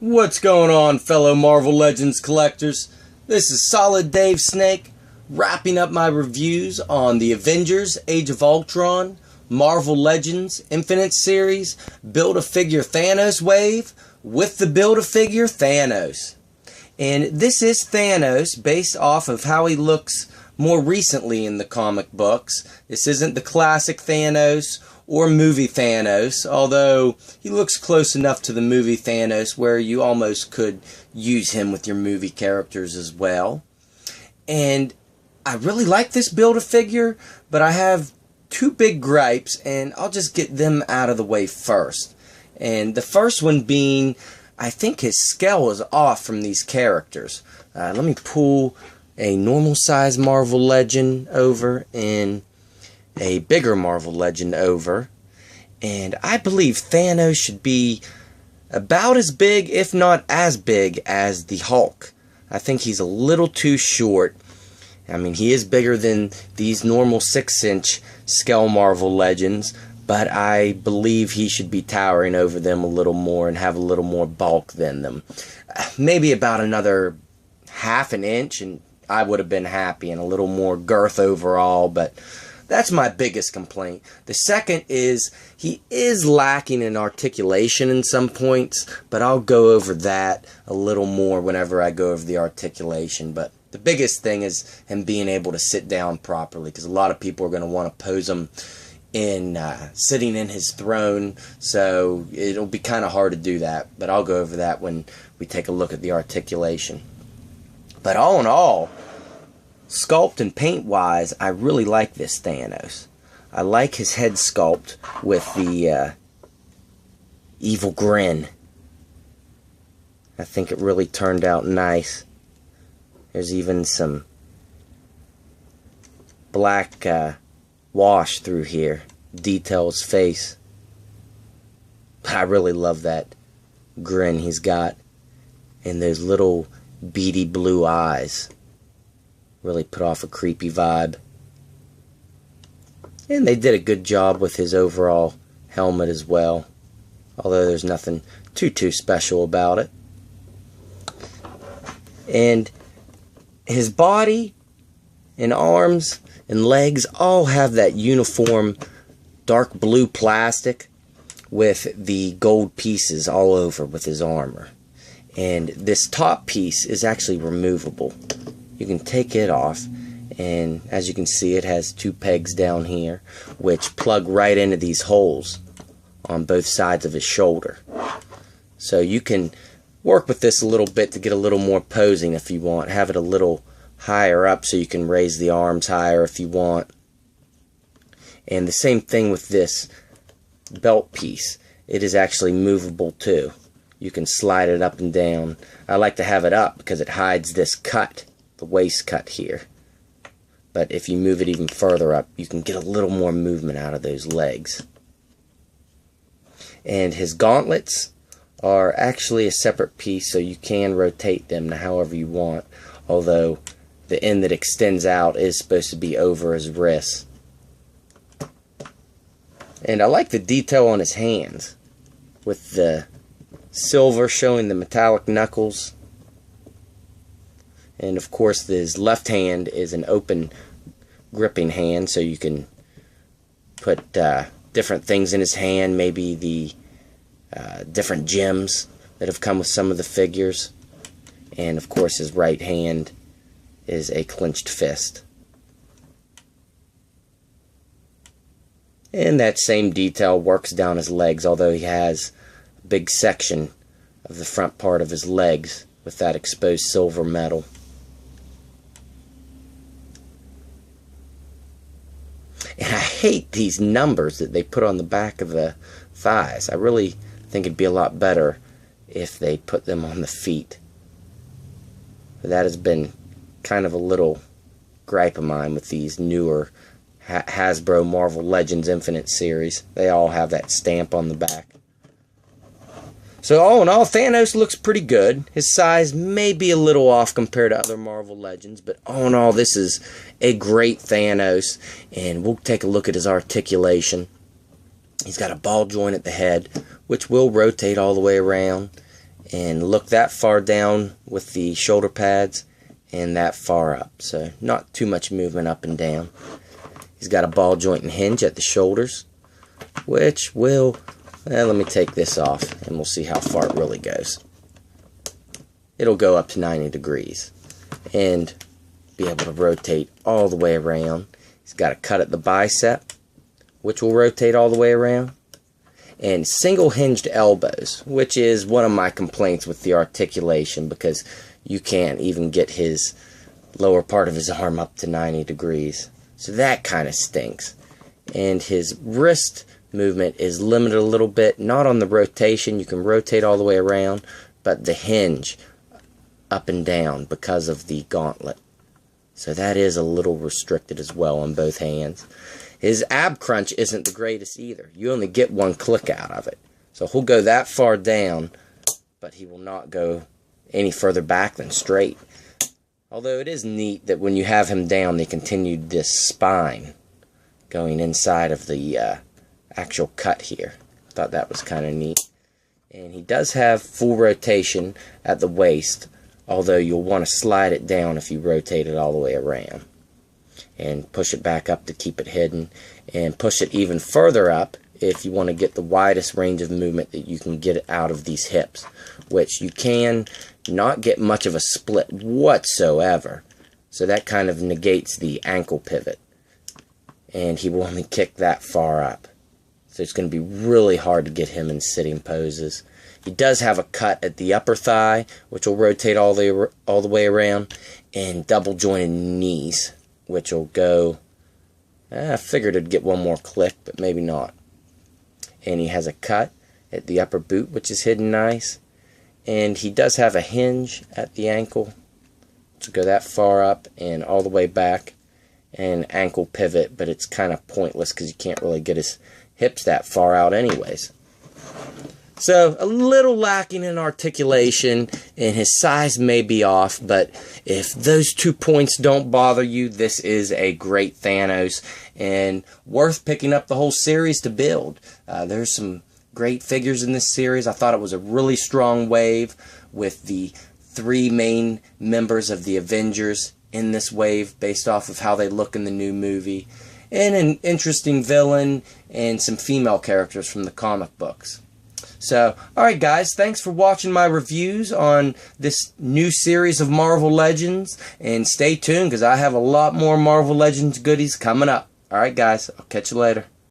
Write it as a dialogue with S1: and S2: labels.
S1: What's going on, fellow Marvel Legends collectors? This is Solid Dave Snake, wrapping up my reviews on the Avengers, Age of Ultron, Marvel Legends, Infinite Series, Build-A-Figure Thanos wave with the Build-A-Figure Thanos. And this is Thanos based off of how he looks more recently in the comic books. This isn't the classic Thanos or movie Thanos, although he looks close enough to the movie Thanos where you almost could use him with your movie characters as well. And I really like this Build-A-Figure, but I have two big gripes, and I'll just get them out of the way first. And the first one being, I think his scale is off from these characters. Let me pull a normal size Marvel Legend over and a bigger Marvel Legend over, and I believe Thanos should be about as big, if not as big, as the Hulk. I think he's a little too short. I mean, he is bigger than these normal 6-inch scale Marvel Legends, but I believe he should be towering over them a little more and have a little more bulk than them. Maybe about another half an inch and I would have been happy, and a little more girth overall, but that's my biggest complaint. The second is he is lacking in articulation in some points, but I'll go over that a little more whenever I go over the articulation. But the biggest thing is him being able to sit down properly, because a lot of people are going to want to pose him in sitting in his throne, so it'll be kind of hard to do that. But I'll go over that when we take a look at the articulation. But all in all, sculpt and paint wise, I really like this Thanos. I like his head sculpt with the evil grin. I think it really turned out nice. There's even some black wash through here, detail his face. But I really love that grin he's got, and those little beady blue eyes really put off a creepy vibe. And they did a good job with his overall helmet as well, although there's nothing too special about it. And his body and arms and legs all have that uniform dark blue plastic with the gold pieces all over with his armor. And this top piece is actually removable. You can take it off, and as you can see, it has two pegs down here which plug right into these holes on both sides of his shoulder. So you can work with this a little bit to get a little more posing if you want. Have it a little higher up so you can raise the arms higher if you want. And the same thing with this belt piece. It is actually movable too. You can slide it up and down. I like to have it up because it hides this cut, the waist cut here. But if you move it even further up, you can get a little more movement out of those legs. And his gauntlets are actually a separate piece, so you can rotate them to however you want, although the end that extends out is supposed to be over his wrists. And I like the detail on his hands with the silver showing the metallic knuckles. And of course his left hand is an open gripping hand, so you can put different things in his hand, maybe the different gems that have come with some of the figures. And of course his right hand is a clenched fist. And that same detail works down his legs, although he has a big section of the front part of his legs with that exposed silver metal. And I hate these numbers that they put on the back of the thighs. I really think it'd be a lot better if they put them on the feet. But that has been kind of a little gripe of mine with these newer Hasbro Marvel Legends Infinite series. They all have that stamp on the back. So all in all, Thanos looks pretty good. His size may be a little off compared to other Marvel Legends, but all in all, this is a great Thanos. And we'll take a look at his articulation. He's got a ball joint at the head, which will rotate all the way around. and look that far down with the shoulder pads and that far up. So not too much movement up and down. He's got a ball joint and hinge at the shoulders, which will, let me take this off and we'll see how far it really goes. It'll go up to 90 degrees and be able to rotate all the way around. He's got a cut at the bicep, which will rotate all the way around. And single hinged elbows, which is one of my complaints with the articulation, because you can't even get his lower part of his arm up to 90 degrees. So that kind of stinks. And his wrist movement is limited a little bit, not on the rotation. You can rotate all the way around, but the hinge up and down because of the gauntlet. So that is a little restricted as well on both hands. His ab crunch isn't the greatest either. You only get one click out of it. So he'll go that far down, but he will not go any further back than straight. Although it is neat that when you have him down, they continued this spine going inside of the actual cut here. I thought that was kind of neat. And he does have full rotation at the waist, although you'll want to slide it down if you rotate it all the way around. And push it back up to keep it hidden. And push it even further up if you want to get the widest range of movement that you can get out of these hips, which you can not get much of a split whatsoever. So that kind of negates the ankle pivot. And he will only kick that far up. So it's going to be really hard to get him in sitting poses. He does have a cut at the upper thigh, which will rotate all the way around, and double jointed knees, which will go, I figured it'd get one more click, but maybe not. And he has a cut at the upper boot, which is hidden nice. And he does have a hinge at the ankle to go that far up and all the way back, and ankle pivot, but it's kind of pointless because you can't really get his hips that far out anyways. So a little lacking in articulation, and his size may be off, but if those 2 points don't bother you, this is a great Thanos and worth picking up the whole series to build. There's some great figures in this series. I thought it was a really strong wave with the 3 main members of the Avengers in this wave based off of how they look in the new movie, and an interesting villain and some female characters from the comic books. So, alright guys, thanks for watching my reviews on this new series of Marvel Legends, and stay tuned because I have a lot more Marvel Legends goodies coming up. Alright guys, I'll catch you later.